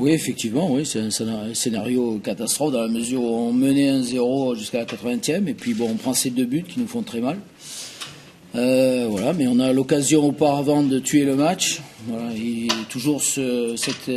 Oui, effectivement, oui, c'est un scénario catastrophe dans la mesure où on menait 1-0 jusqu'à la 80e et puis bon, on prend ces 2 buts qui nous font très mal. Voilà, mais on a l'occasion auparavant de tuer le match. Voilà, et toujours cette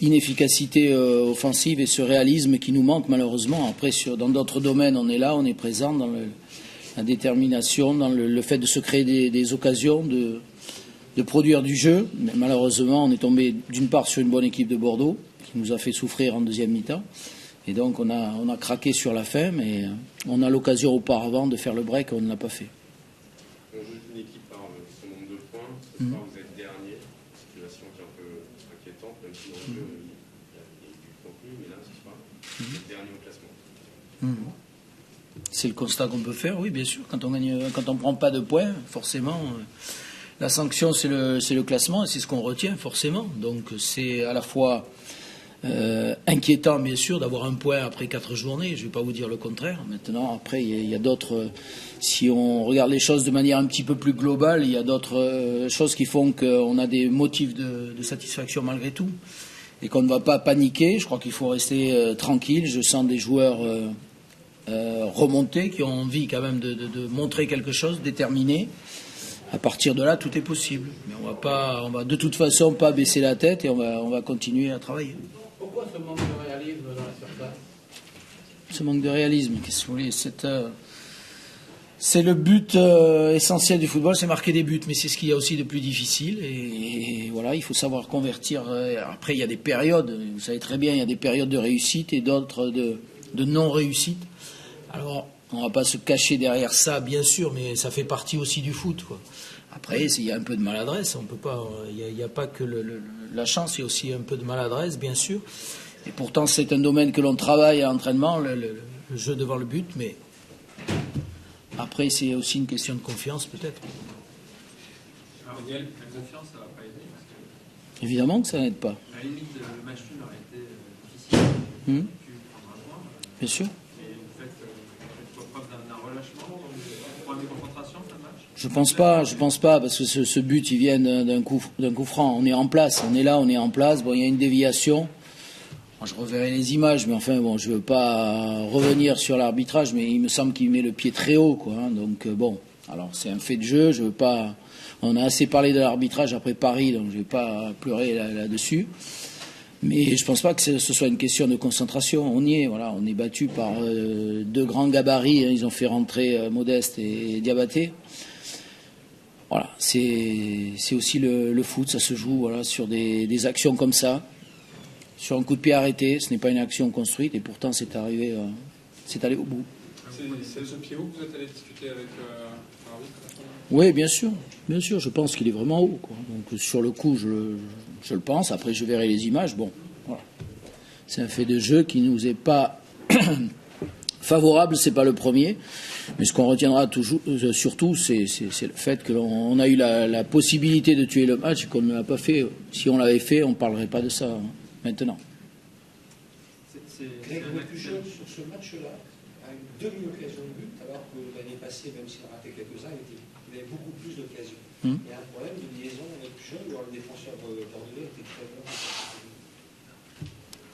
inefficacité offensive et ce réalisme qui nous manque malheureusement. Après, dans d'autres domaines, on est là, on est présent dans la détermination, dans le fait de se créer des occasions, de produire du jeu. Mais malheureusement, on est tombé d'une part sur une bonne équipe de Bordeaux qui nous a fait souffrir en deuxième mi-temps. Et donc on a craqué sur la fin, mais on a l'occasion auparavant de faire le break, on ne l'a pas fait. On joue une équipe par ce nombre de points. Ce soir, vous êtes dernier. Situation qui est un peu inquiétante, même si dans le jeu, il y a du contenu. Mais là, ce soir, vous êtes dernier au classement. C'est le constat qu'on peut faire, oui, bien sûr. Quand on ne prend pas de points, forcément, la sanction, c'est le classement, et c'est ce qu'on retient, forcément. Donc, c'est à la fois inquiétant, bien sûr, d'avoir un point après 4 journées. Je ne vais pas vous dire le contraire. Maintenant, après, il y a d'autres... Si on regarde les choses de manière un petit peu plus globale, il y a d'autres choses qui font qu'on a des motifs de satisfaction malgré tout. Et qu'on ne va pas paniquer. Je crois qu'il faut rester tranquille. Je sens des joueurs... remontés, qui ont envie quand même de montrer quelque chose, déterminés. À partir de là, tout est possible. Mais on va de toute façon pas baisser la tête et on va continuer à travailler. Pourquoi ce manque de réalisme dans la surface? Ce manque de réalisme, qu'est-ce que vous voulez, c'est le but essentiel du football, c'est marquer des buts, mais c'est ce qu'il y a aussi de plus difficile. Et voilà, il faut savoir convertir. Après, il y a des périodes, vous savez très bien, il y a des périodes de réussite et d'autres de non-réussite. Alors, on ne va pas se cacher derrière ça, bien sûr, mais ça fait partie aussi du foot, quoi. Après, il y a un peu de maladresse, on peut pas. Il n'y a pas que la chance, il y a aussi un peu de maladresse, bien sûr. Et pourtant, c'est un domaine que l'on travaille à l'entraînement, le jeu devant le but, mais après, c'est aussi une question de confiance, peut-être. Alors, la confiance, ça ne va pas aider. Parce que, évidemment que ça n'aide pas. à la limite, le match nul aurait été difficile. Bien sûr. Je pense pas, parce que ce but, il vient d'un coup franc. On est en place, on est là, on est en place. Bon, il y a une déviation. Moi, je reverrai les images, mais enfin, bon, je veux pas revenir sur l'arbitrage, mais il me semble qu'il met le pied très haut, quoi. Hein, donc, bon, alors c'est un fait de jeu. Je veux pas. On a assez parlé de l'arbitrage après Paris, donc je vais pas pleurer là-dessus. Mais je pense pas que ce soit une question de concentration. On y est, voilà. On est battu par 2 grands gabarits. Hein, ils ont fait rentrer Modeste et Diabaté. Voilà, c'est aussi le foot, ça se joue voilà, sur des actions comme ça, sur un coup de pied arrêté, ce n'est pas une action construite et pourtant c'est allé au bout. C'est ce pied haut que vous êtes allé discuter avec l'arbitre? Oui, bien sûr, je pense qu'il est vraiment haut, quoi. Donc sur le coup, je le pense, après je verrai les images, bon, voilà. C'est un fait de jeu qui ne nous est pas favorable, c'est pas le premier. Mais ce qu'on retiendra toujours, surtout, c'est le fait que l'on a eu la possibilité de tuer le match et qu'on ne l'a pas fait. Si on l'avait fait, on ne parlerait pas de ça maintenant. Greg, votre jeune sur ce match-là a une demi-occasion de but, alors que l'année passée, même s'il a raté quelques-uns, il avait beaucoup plus d'occasions. Il y a un problème de liaison avec le jeune, ou le défenseur bordelais était très bon.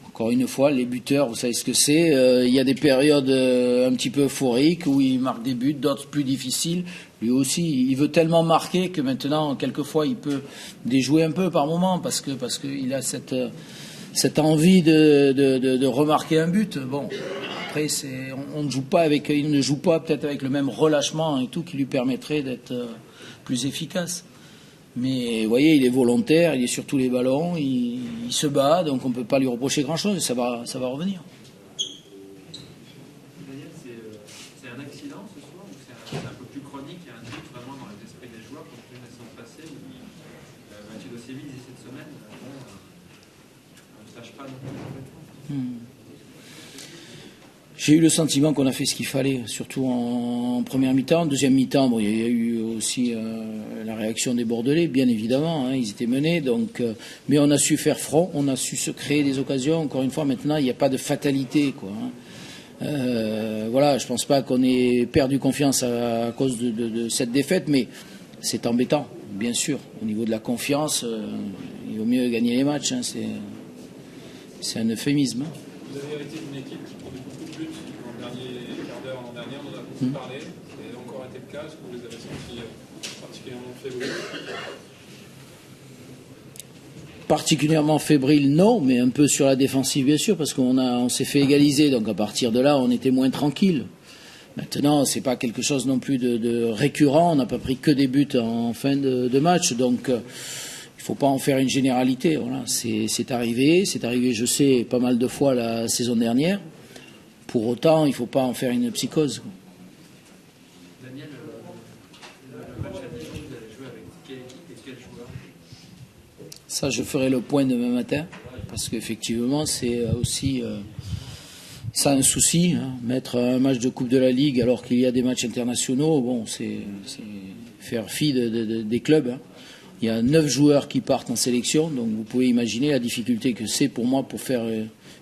Encore une fois, les buteurs, vous savez ce que c'est. Il y a des périodes un petit peu euphoriques où il marque des buts, d'autres plus difficiles. Lui aussi, il veut tellement marquer que maintenant, quelquefois, il peut déjouer un peu par moment parce qu'il a cette envie de remarquer un but. Bon, après, on ne joue pas il ne joue pas peut-être avec le même relâchement et tout qui lui permettrait d'être plus efficace. Mais vous voyez, il est volontaire, il est sur tous les ballons, il se bat, donc on ne peut pas lui reprocher grand-chose, ça va revenir. Daniel, c'est un accident ce soir ou c'est un peu plus chronique? Il y a un doute vraiment dans l'esprit des joueurs contre une saison passée où Mathieu Dossievi disait cette semaine on ne sache pas non plus complètement. J'ai eu le sentiment qu'on a fait ce qu'il fallait, surtout en première mi-temps. En deuxième mi-temps, bon, il y a eu aussi la réaction des Bordelais, bien évidemment. Hein, ils étaient menés, donc, mais on a su faire front, on a su se créer des occasions. Encore une fois, maintenant, il n'y a pas de fatalité, quoi. Hein. Voilà, je ne pense pas qu'on ait perdu confiance à cause de cette défaite, mais c'est embêtant, bien sûr. Au niveau de la confiance, il vaut mieux gagner les matchs. Hein, C'est un euphémisme. Vous avez hérité d'une équipe qui prenait beaucoup de buts dans le dernier quart d'heure l'an dernier, on en a beaucoup parlé. Ça a encore été le cas, est-ce que vous les avez sentis particulièrement fébriles? Particulièrement fébrile, non, mais un peu sur la défensive, bien sûr, parce on s'est fait égaliser, donc à partir de là, on était moins tranquille. Maintenant, c'est pas quelque chose non plus de récurrent, on n'a pas pris que des buts en fin de match, donc il faut pas en faire une généralité. Voilà, c'est arrivé, je sais, pas mal de fois la saison dernière. Pour autant, il faut pas en faire une psychose. Daniel, le match à Dijon, vous allez jouer avec quelle équipe et quel joueur? Ça, je ferai le point demain matin, parce qu'effectivement, c'est aussi ça un souci. Mettre un match de Coupe de la Ligue alors qu'il y a des matchs internationaux, bon, c'est faire fi des clubs. Il y a 9 joueurs qui partent en sélection, donc vous pouvez imaginer la difficulté que c'est pour moi pour faire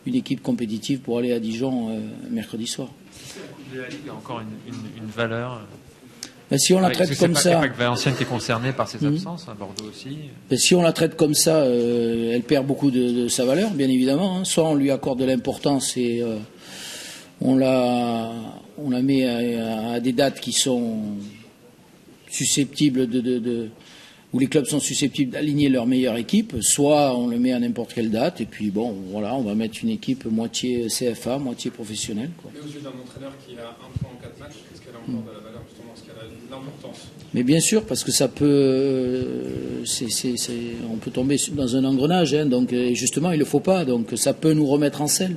une équipe compétitive pour aller à Dijon mercredi soir. La Coupe de la Ligue a encore une valeur. Ben, si on la traite comme ça, il n'y a pas que Valenciennes qui est concernée par ses absences, Bordeaux aussi. Ben, si on la traite comme ça, elle perd beaucoup de sa valeur, bien évidemment. Soit on lui accorde de l'importance et on la met à des dates qui sont susceptibles où les clubs sont susceptibles d'aligner leur meilleure équipe, soit on le met à n'importe quelle date, et puis bon, voilà, on va mettre une équipe moitié CFA, moitié professionnelle. Quoi. Mais aux yeux d'un entraîneur qui a 1 point en 4 matchs, est-ce qu'elle a encore de la valeur, justement, est-ce qu'elle a de l'importance? Mais bien sûr, parce que ça peut, on peut tomber dans un engrenage, donc justement, il ne le faut pas, donc ça peut nous remettre en selle.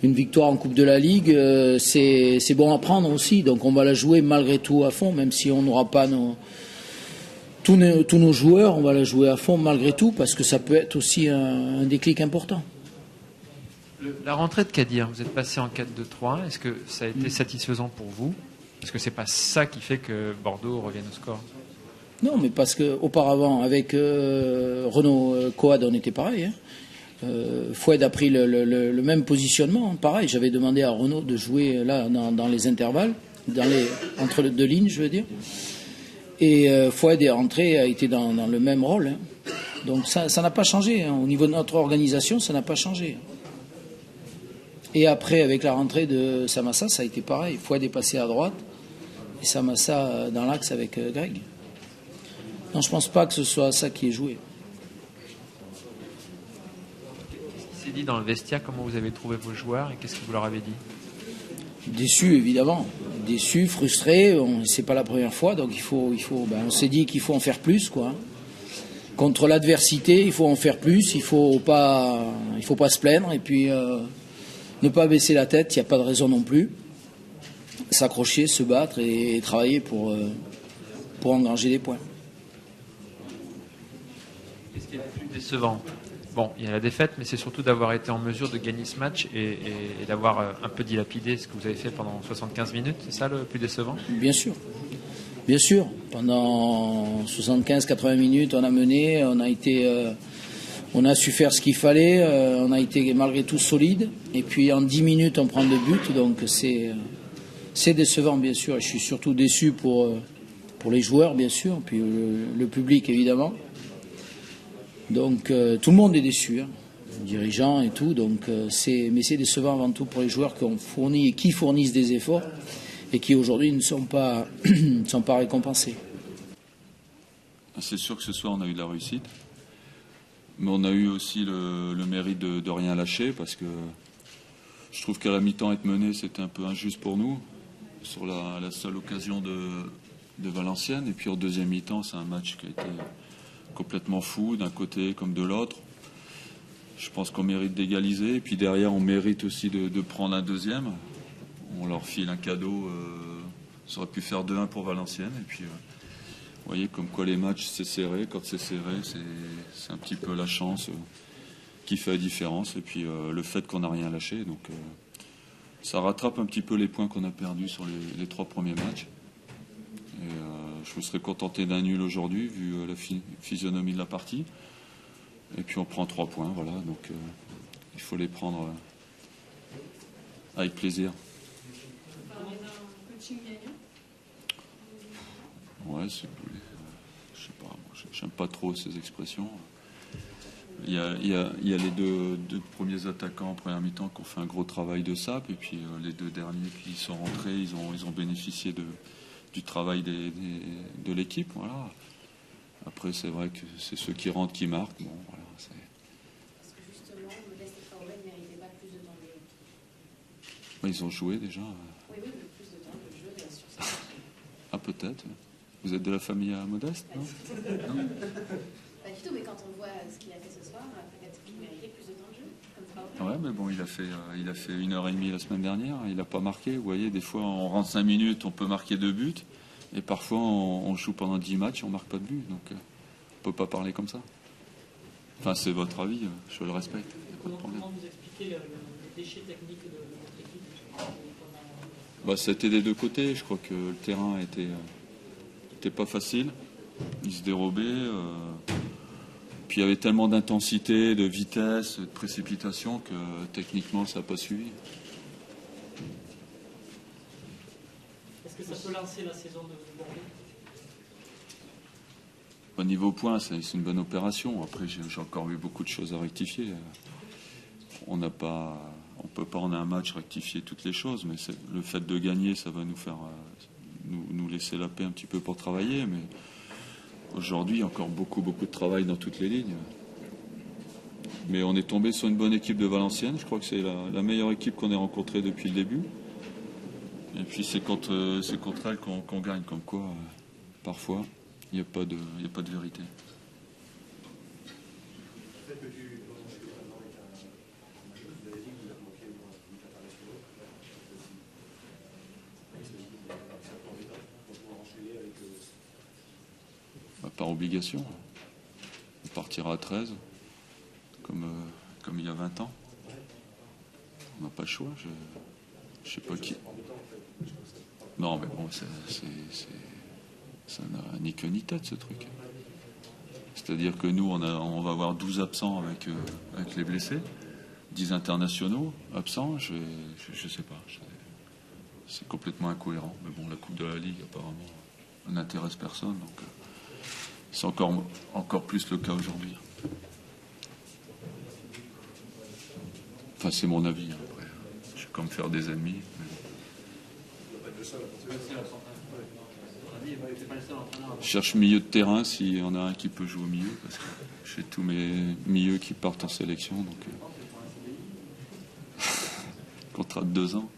Une victoire en Coupe de la Ligue, c'est bon à prendre aussi, donc on va la jouer malgré tout à fond, même si on n'aura pas tous nos joueurs, on va la jouer à fond malgré tout, parce que ça peut être aussi un déclic important. La rentrée de Kadir, vous êtes passé en 4-2-3, est-ce que ça a été satisfaisant pour vous? Parce que c'est pas ça qui fait que Bordeaux revienne au score. Non, mais parce qu'auparavant, avec Renaud Coad, on était pareil. Foued a pris le même positionnement, pareil. J'avais demandé à Renaud de jouer là dans les intervalles, entre les deux lignes, je veux dire. Et Foued est rentré, a été dans le même rôle. Donc ça n'a pas changé. Au niveau de notre organisation, ça n'a pas changé. Et après, avec la rentrée de Samassa, ça a été pareil. Foued est passé à droite et Samassa dans l'axe avec Greg. Non, je ne pense pas que ce soit ça qui est joué. Qu'est-ce qui s'est dit dans le vestiaire? Comment vous avez trouvé vos joueurs et qu'est-ce que vous leur avez dit? Déçu, évidemment. Déçu, frustré. C'est pas la première fois, donc on s'est dit qu'il faut en faire plus, quoi. Contre l'adversité, il faut en faire plus. Il faut pas se plaindre et puis ne pas baisser la tête. Il n'y a pas de raison non plus. S'accrocher, se battre et travailler pour engranger des points. Qu'est-ce qui est le plus décevant? Bon, il y a la défaite, mais c'est surtout d'avoir été en mesure de gagner ce match et d'avoir un peu dilapidé ce que vous avez fait pendant 75 minutes. C'est ça le plus décevant? Bien sûr. Bien sûr. Pendant 75-80 minutes, on a mené, on a su faire ce qu'il fallait, on a été malgré tout solide. Et puis en 10 minutes, on prend 2 buts, donc c'est décevant, bien sûr. Et je suis surtout déçu pour les joueurs, bien sûr, puis le public, évidemment. Donc tout le monde est déçu, les dirigeants et tout. Donc mais c'est décevant avant tout pour les joueurs qui fournissent des efforts et qui aujourd'hui ne sont pas récompensés. C'est sûr que ce soir on a eu de la réussite, mais on a eu aussi le mérite de rien lâcher, parce que je trouve qu'à la mi-temps être mené c'était un peu injuste pour nous sur la seule occasion de Valenciennes, et puis en deuxième mi-temps c'est un match qui a été complètement fou d'un côté comme de l'autre. Je pense qu'on mérite d'égaliser, et puis derrière on mérite aussi de prendre un deuxième. On leur file un cadeau, ça aurait pu faire 2-1 pour Valenciennes, et puis vous voyez comme quoi les matchs c'est serré, quand c'est serré c'est un petit peu la chance qui fait la différence, et puis le fait qu'on n'a rien lâché, donc ça rattrape un petit peu les points qu'on a perdus sur les 3 premiers matchs. Et je me serais contenté d'un nul aujourd'hui, vu la physionomie de la partie. Et puis on prend 3 points, voilà. Donc il faut les prendre avec plaisir. Vous parlez d'un coaching gagnant? Ouais, je sais pas, j'aime pas trop ces expressions. Il y a les deux premiers attaquants en première mi-temps qui ont fait un gros travail de sape, et puis les deux derniers qui sont rentrés, ils ont bénéficié du travail de l'équipe. Voilà. Après, c'est vrai que c'est ceux qui rentrent qui marquent. Bon, voilà, Parce que justement, Modeste et Traoré ne méritaient pas plus de temps de jeu. Ils ont joué déjà. Oui, mais plus de temps de jeu sur ça. Ah, peut-être. Vous êtes de la famille à Modeste, non? Pas du tout, mais quand on voit ce qu'il a fait ce soir, peut-être qu'il méritait plus de temps de jeu, comme Traoré. Ouais, mais bon, il a fait 1h30 la semaine dernière. Il n'a pas marqué. Vous voyez, des fois, on rentre 5 minutes, on peut marquer 2 buts. Et parfois, on joue pendant 10 matchs et on ne marque pas de but. Donc, on ne peut pas parler comme ça. Enfin, c'est votre avis, je le respecte. Comment vous expliquez le déchet technique de votre équipe? C'était des deux côtés. Je crois que le terrain était pas facile. Il se dérobait. Puis il y avait tellement d'intensité, de vitesse, de précipitation que techniquement, ça n'a pas suivi. Est-ce que ça peut lancer la saison de Bordeaux? Au niveau points, c'est une bonne opération. Après, j'ai encore eu beaucoup de choses à rectifier. On ne peut pas en un match rectifier toutes les choses, mais le fait de gagner, ça va nous faire nous laisser la paix un petit peu pour travailler. Mais aujourd'hui, il y a encore beaucoup de travail dans toutes les lignes. Mais on est tombé sur une bonne équipe de Valenciennes. Je crois que c'est la meilleure équipe qu'on ait rencontrée depuis le début. Et puis c'est contre elle qu'on gagne, comme quoi parfois il n'y a pas de vérité. Par obligation. On partira à 13, comme il y a 20 ans. On n'a pas le choix. Je sais pas qui. Non, mais bon, ça n'a ni queue ni tête, ce truc. C'est-à-dire que nous, on va avoir 12 absents avec les blessés, 10 internationaux absents, je sais pas. C'est complètement incohérent. Mais bon, la Coupe de la Ligue, apparemment, n'intéresse personne. Donc, c'est encore plus le cas aujourd'hui. Enfin, c'est mon avis. Après, je vais comme faire des ennemis. Je cherche milieu de terrain s'il y en a un qui peut jouer au milieu, parce que j'ai tous mes milieux qui partent en sélection. Donc, contrat de 2 ans.